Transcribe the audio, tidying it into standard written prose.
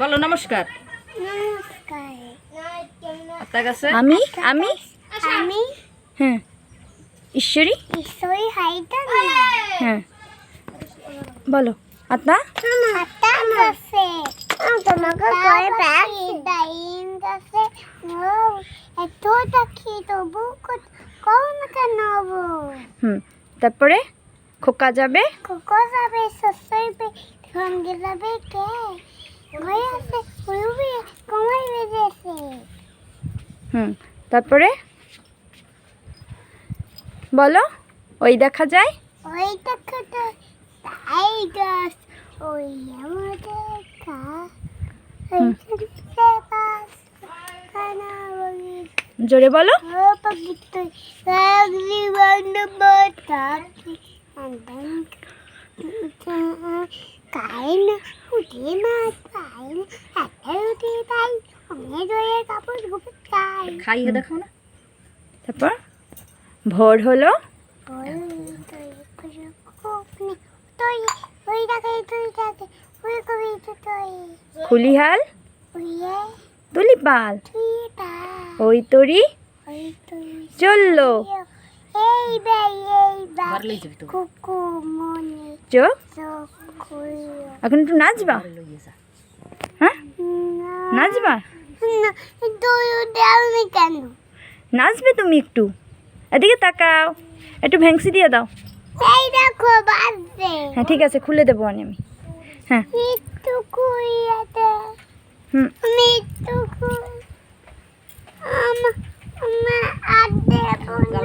বলো নমস্কার। নমস্কার। আপনার কাছে আমি আমি আমি হ্যাঁ ঈশ্বরী ঈশ্বরী হাইটা হ্যাঁ বলো আত্মা হাতা কাছে তোমাকে কয় ব্যাগ ডাইন কাছে ও এত দেখি তবু কোন কেন হবো তারপরে খোকা যাবে কোকো যাবে সসইবে সঙ্গে যাবে কে ভয় আছে উড়বে কমাই বেজেছে তারপরে বলো ওই দেখা যায় ওই দেখো তো তাই গাছ ওই আমাদের কা ওইখানে বাস কানা বলি জোরে বলো ও পাখিতে লাগলি বন্ধ বাতাকি আন্দান কাইন উঠে মাছ পাইন একটা উঠে পাই অনেক ধরে কাপড় গুপে খাই খাইয়ে দেখাও না। তারপর ভোর হলো খুলিহাল তুলিপাল ওই তরি চললো বারলেই যাবি তো। চোখ এখন একটু নাচবা হ্যাঁ নাচবা কেন নাচবে তুমি একটু এদিকে তাকাও একটু ভ্যাংসি দিয়ে দাও এই দেখো বাজছে হ্যাঁ ঠিক আছে খুলে দেবো আমি হ্যাঁ মৃত্যু কুইয়াতে হুম মৃত্যু কুই আমা আমা আদে